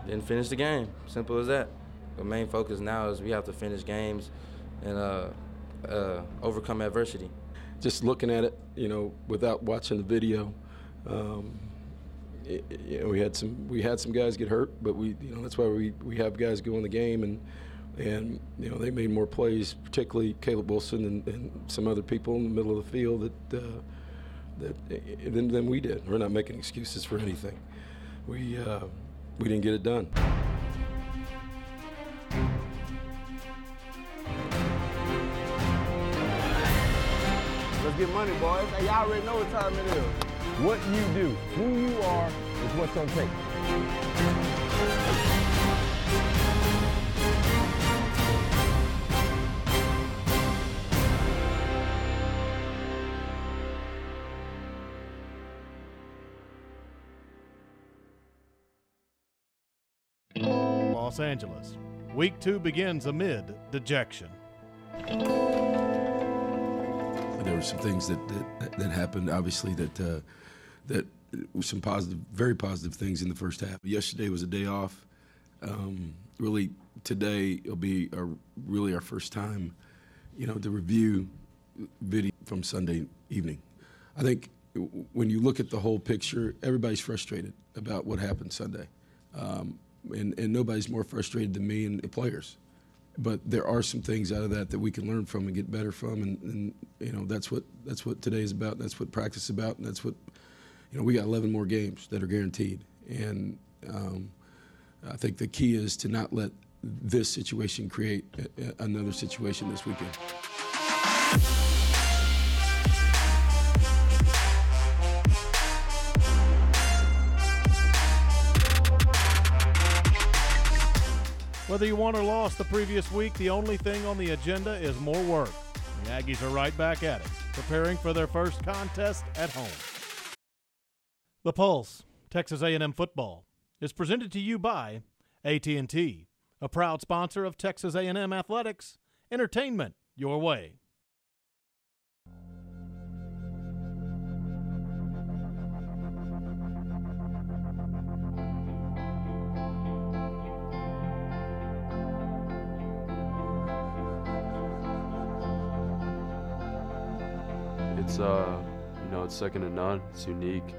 Didn't finish the game. Simple as that. The main focus now is we have to finish games and overcome adversity. Just looking at it, without watching the video, we had some guys get hurt, but that's why we have guys go in the game, and they made more plays, particularly Caleb Wilson and some other people in the middle of the field than we did. We're not making excuses for anything. We didn't get it done. Let's get money, boys. Hey, y'all already know what time it is. What you do, who you are, is what's gonna take. Los Angeles. Week 2 begins amid dejection. There were some things that happened, obviously, that were some positive, very positive things in the first half. Yesterday was a day off. Really, today will be really our first time, to review video from Sunday evening. I think when you look at the whole picture, everybody's frustrated about what happened Sunday. And nobody's more frustrated than me and the players. But there are some things out of that we can learn from and get better from, and that's what today is about. That's what practice is about, and that's what we got 11 more games that are guaranteed. And I think the key is to not let this situation create another situation this weekend. Whether you won or lost the previous week, the only thing on the agenda is more work. The Aggies are right back at it, preparing for their first contest at home. The Pulse, Texas A&M football, is presented to you by AT&T, a proud sponsor of Texas A&M athletics. Entertainment your way. It's second to none. It's unique.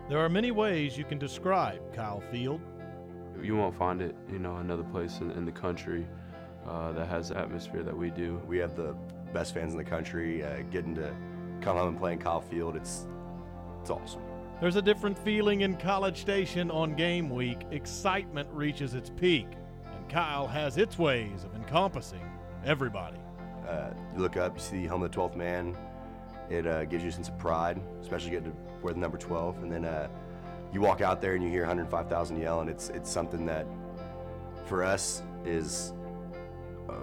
There are many ways you can describe Kyle Field. You won't find it, another place in the country that has the atmosphere that we do. We have the best fans in the country. Getting to come home and play in Kyle Field, it's awesome. There's a different feeling in College Station on game week. Excitement reaches its peak, and Kyle has its ways of encompassing everybody. You look up, you see home of the 12th man. It gives you a sense of pride, especially getting to wear the number 12. And then you walk out there and you hear 105,000 yelling. It's something that, for us, is, I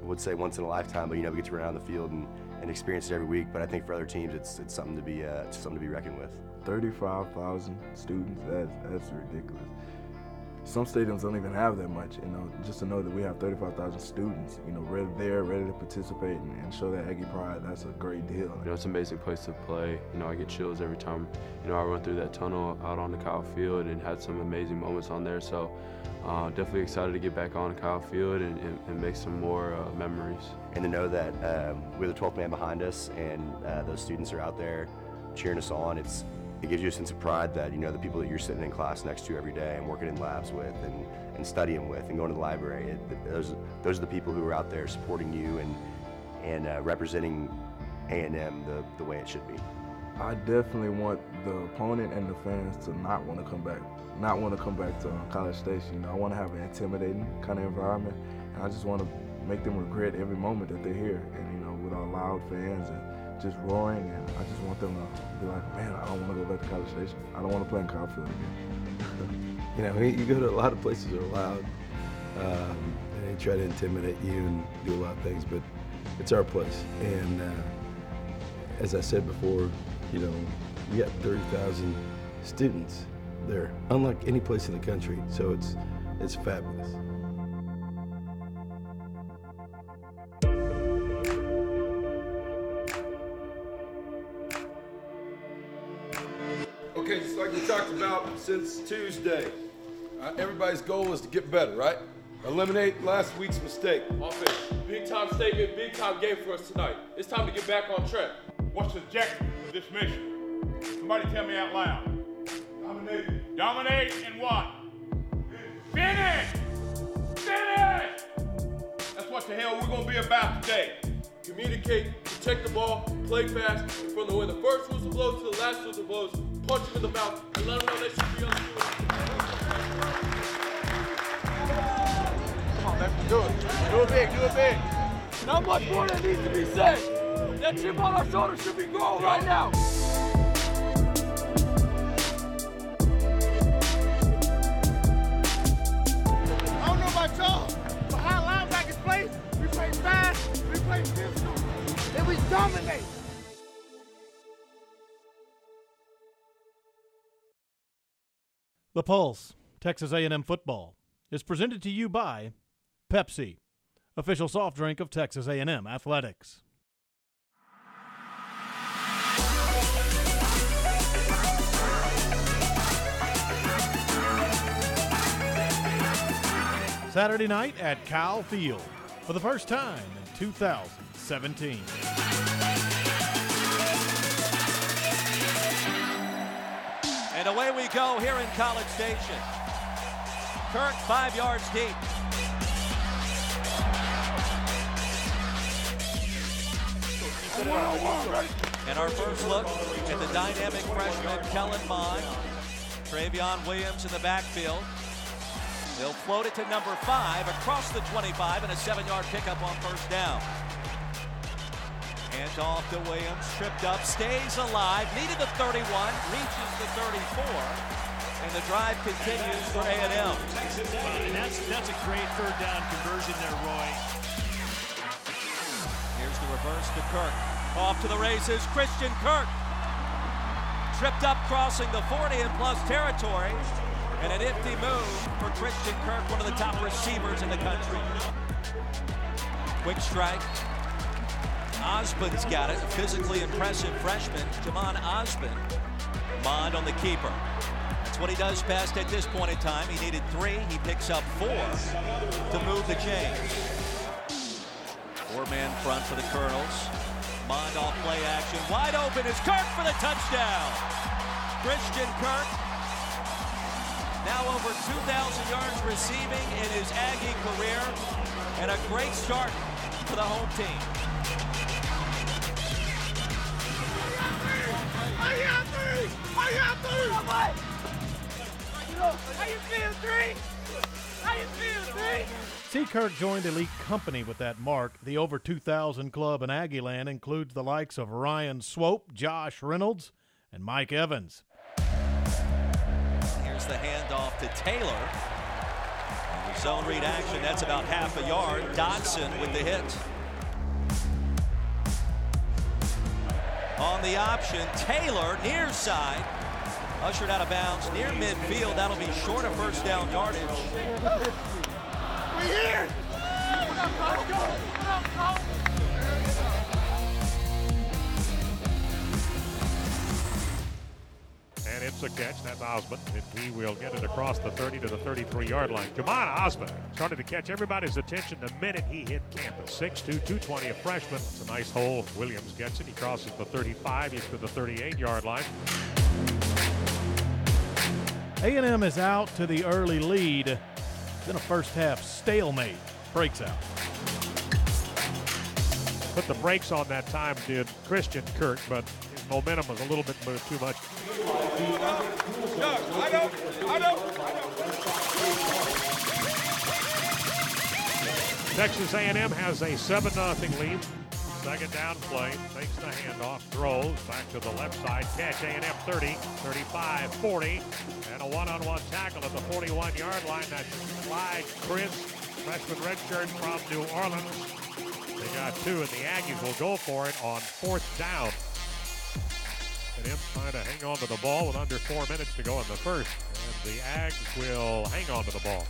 would say once in a lifetime. But we get to run out on the field and experience it every week. But I think for other teams, it's something to be reckoned with. 35,000 students. That's ridiculous. Some stadiums don't even have that much, just to know that we have 35,000 students, ready to participate and show that Aggie pride, that's a great deal. It's an amazing place to play. I get chills every time, I run through that tunnel out on the Kyle Field and had some amazing moments on there. So definitely excited to get back on Kyle Field and make some more memories. And to know that we're the 12th man behind us and those students are out there cheering us on, it gives you a sense of pride that, the people that you're sitting in class next to every day and working in labs with and studying with and going to the library, those are the people who are out there supporting you and representing A&M the way it should be. I definitely want the opponent and the fans to not want to come back to College Station. I want to have an intimidating kind of environment, and I just want to make them regret every moment that they're here, and with our loud fans and just roaring, and I just want them to be like, man, I don't want to go back to College Station. I don't want to play in Kyle Field again. You go to a lot of places that are loud, and they try to intimidate you and do a lot of things, but it's our place. And as I said before, we got 30,000 students there, unlike any place in the country, so it's fabulous. Okay, just like we talked about since Tuesday, Everybody's goal is to get better, right? Eliminate last week's mistake. Offense, big time statement, big time game for us tonight. It's time to get back on track. What's the objective of this mission? Somebody tell me out loud. Dominate. Dominate and what? Finish! Finish! That's what the hell we're going to be about today. Communicate, protect the ball, play fast, and from when the first whistle blows to the last whistle blows, punch them in the mouth and let them know they should be on the field. Come on, man. Do it. Do it big. Do it big. Not much more that needs to be said. That chip on our shoulder should be gone right now. I don't know about y'all, but how linebackers play, we play fast, we play physical, and we dominate. The Pulse, Texas A&M football, is presented to you by Pepsi, official soft drink of Texas A&M Athletics. Saturday night at Kyle Field for the first time in 2017. And away we go here in College Station. Kirk 5 yards deep. And our first look at the dynamic freshman Kellen Mond. Travion Williams in the backfield. They'll float it to number 5 across the 25 and a 7-yard pickup on first down. Hand off to Williams, tripped up, stays alive, needed the 31, reaches the 34, and the drive continues for A&M. And that's a great third down conversion there, Roy. Here's the reverse to Kirk. Off to the races, Christian Kirk. Tripped up, crossing the 40 and plus territory. And an empty move for Christian Kirk, one of the top receivers in the country. Quick strike. Osmond's got it. A physically impressive freshman, Jamon Osmond. Mond on the keeper. That's what he does best at this point in time. He needed 3. He picks up 4 to move the chains. 4-man front for the Colonels. Mond off play action. Wide open is Kirk for the touchdown. Christian Kirk. Now over 2,000 yards receiving in his Aggie career, and a great start for the home team. I got 3! I got 3! How you feel, 3? How you feel, 3? C. Kirk joined elite company with that mark. The over 2,000 club in Aggieland includes the likes of Ryan Swope, Josh Reynolds, and Mike Evans. Here's the handoff to Taylor. And the zone read action, that's about half a yard. Dodson with the hit. On the option, Taylor near side. Ushered out of bounds near midfield. That'll be short of first down yardage. We're here! Let's go! And it's a catch. That's Osmond. And he will get it across the 30 to the 33-yard line. Jamon Osmond started to catch everybody's attention the minute he hit campus. 6'2", 220, a freshman. It's a nice hole. Williams gets it. He crosses the 35. He's to the 38-yard line. A&M is out to the early lead. Then a first-half stalemate breaks out. Put the brakes on that time did Christian Kirk, but his momentum was a little bit too much. I know. Texas A&M has a 7-0 lead. Second down play, takes the handoff, throws back to the left side, catch A&M 30, 35, 40, and a one-on-one tackle at the 41-yard line. That's Clyde Chris, freshman redshirt from New Orleans. They got 2, and the Aggies will go for it on 4th down. A&M trying to hang on to the ball with under 4 minutes to go in the first, and the Ags will hang on to the ball.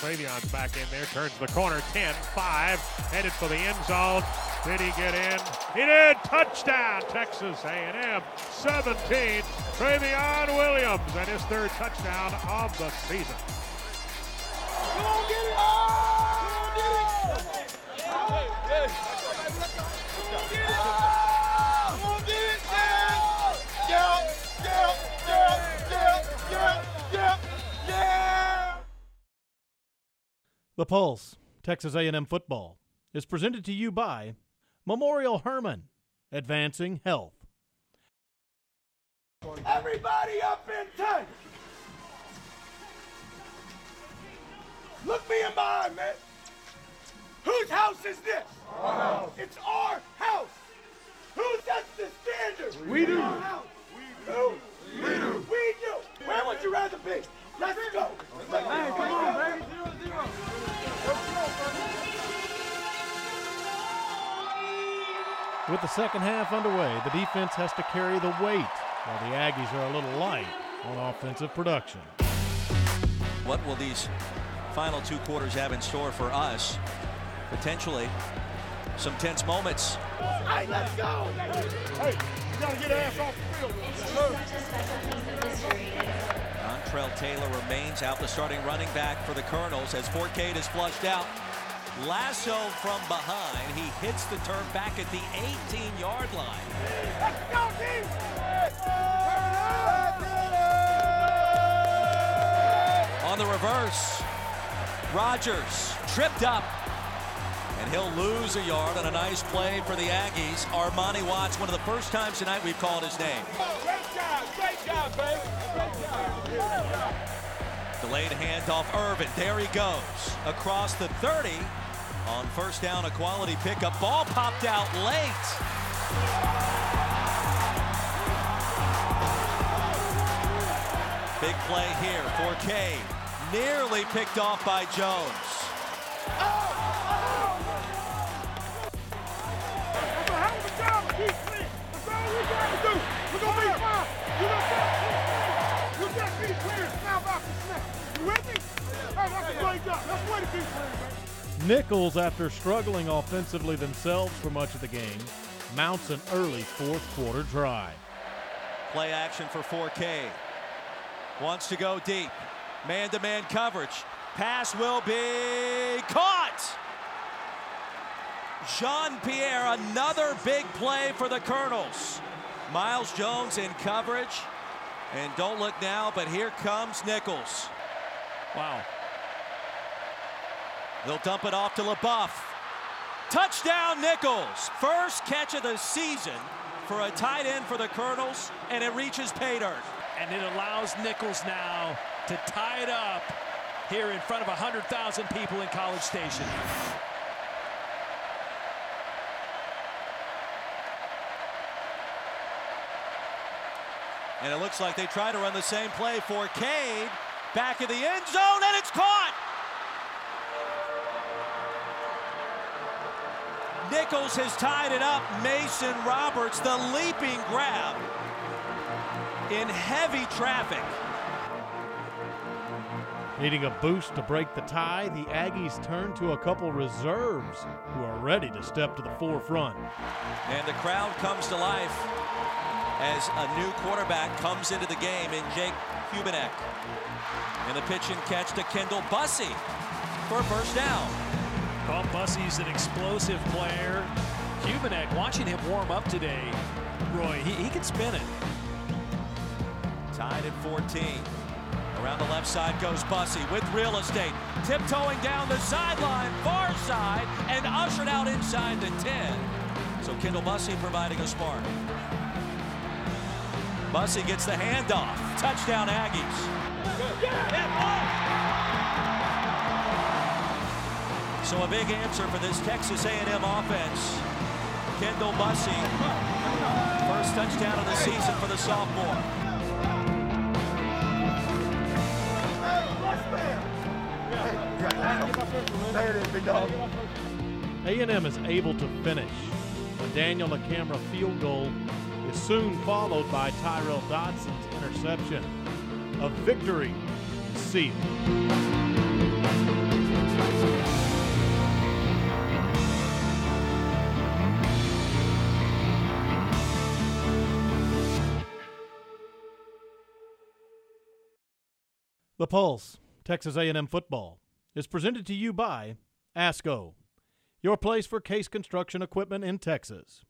Travion's back in there, turns the corner, 10-5, headed for the end zone. Did he get in? He did. Touchdown, Texas A&M, 17. Travion Williams and his third touchdown of the season. Come on, get it! Come on, get it! Come on, get it! Come on, get it! Yeah! The Pulse, Texas A&M football, is presented to you by Memorial Hermann, advancing health. Everybody up in tight! Look me in my eye, man. Whose house is this? Our house. It's our house. Who sets the standard? We do. Our house. Who? We do. We do. Where would you rather be? Let's go. Hey, come on, baby. 0-0. With the second half underway, the defense has to carry the weight, while the Aggies are a little light on offensive production. What will these final two quarters have in store for us? Potentially some tense moments. Hey, let's go. Hey, you gotta get ass off the field. Dontrell Taylor remains out, the starting running back for the Colonels, as Forcade is flushed out. Lasso from behind. He hits the turf back at the 18-yard line. Let's go, team. On the reverse, Rogers tripped up, and he'll lose a yard on a nice play for the Aggies. Armani Watts, one of the first times tonight we've called his name. Great job, baby. Great job. Delayed handoff, Irvin. There he goes. Across the 30. On first down, a quality pickup. Ball popped out late. Big play here for Cade. Nearly picked off by Jones. That's a hell of a job. Keep clean. That's all we got to do. We're going to be fine. You just be clear. Now about the snap. You with me? Hey, that's a great job. That's way to be clear, man. Nichols, after struggling offensively themselves for much of the game, mounts an early fourth quarter drive. Play action for Forcade. Wants to go deep. Man-to-man coverage. Pass will be caught. Jean-Pierre, another big play for the Colonels. Miles Jones in coverage. And don't look now, but here comes Nichols. Wow. They'll dump it off to LaBeouf. Touchdown, Nichols. First catch of the season for a tight end for the Colonels, and it reaches pay dirt. And it allows Nichols now to tie it up here in front of 100,000 people in College Station. And it looks like they try to run the same play for Cade. Back of the end zone, and it's caught! Nichols has tied it up. Mason Roberts, the leaping grab in heavy traffic. Needing a boost to break the tie, the Aggies turn to a couple reserves who are ready to step to the forefront. And the crowd comes to life as a new quarterback comes into the game in Jake Hubenek. And the pitch and catch to Kendall Bussey for a first down. Paul Bussey's an explosive player. Hubenek, watching him warm up today, Roy, he can spin it. Tied at 14. Around the left side goes Bussey with real estate. Tiptoeing down the sideline, far side, and ushered out inside the 10. So Kendall Bussey providing a spark. Bussey gets the handoff. Touchdown, Aggies. So a big answer for this Texas A&M offense. Kendall Bussey, first touchdown of the season for the sophomore. A&M is able to finish. A Daniel LaCamera field goal is soon followed by Tyrell Dodson's interception. A victory is sealed. The Pulse, Texas A&M football, is presented to you by ASCO, your place for case construction equipment in Texas.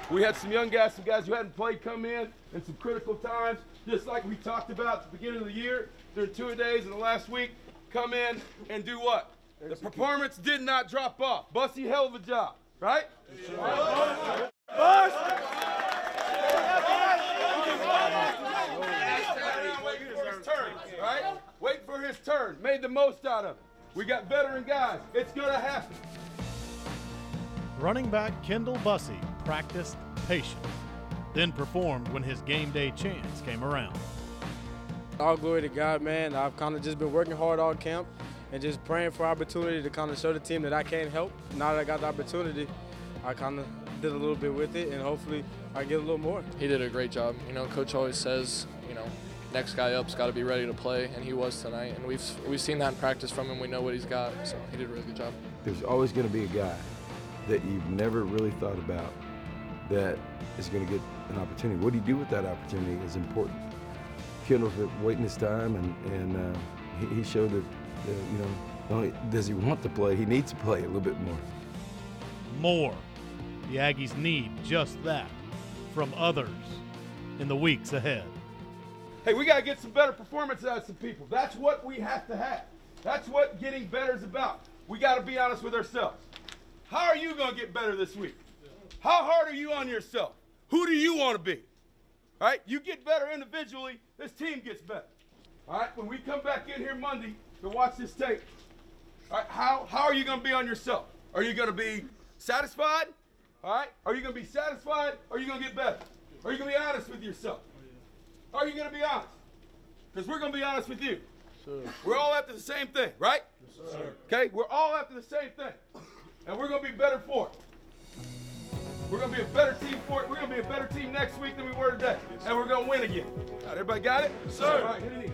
We had some young guys, some guys who hadn't played come in some critical times, just like we talked about at the beginning of the year, during two-a-days in the last week, come in and do what? The performance did not drop off. Bussy, hell of a job, right? Bus! Right? Wait for his turn. Made the most out of it. We got veteran guys. It's going to happen. Running back Kendall Bussy practiced patience, then performed when his game day chance came around. All glory to God, man. I've kind of just been working hard all camp and just praying for opportunity to kind of show the team that I can't help. Now that I got the opportunity, I kind of did a little bit with it, and hopefully I get a little more. He did a great job. You know, Coach always says, you know, next guy up's got to be ready to play, and he was tonight. And we've seen that in practice from him. We know what he's got, so he did a really good job. There's always going to be a guy that you've never really thought about that is going to get an opportunity. What do you do with that opportunity is important. Kendall's waiting his time, and he showed that, you know, not only does he want to play, he needs to play a little bit more. More. The Aggies need just that from others in the weeks ahead. Hey, we got to get some better performance out of some people. That's what we have to have. That's what getting better is about. We got to be honest with ourselves. How are you going to get better this week? How hard are you on yourself? Who do you want to be? All right, you get better individually, this team gets better. All right, when we come back in here Monday to watch this tape, all right, how are you going to be on yourself? Are you going to be satisfied? All right, are you going to be satisfied, or are you going to get better? Are you going to be honest with yourself? Are you going to be honest? Because we're going to be honest with you. Sure. We're all after the same thing, right? Yes, sir. Okay, we're all after the same thing. And we're going to be better for it. We're going to be a better team for it. We're going to be a better team next week than we were today. And we're going to win again. All right, everybody got it? Yes, sir. All right, hit it in.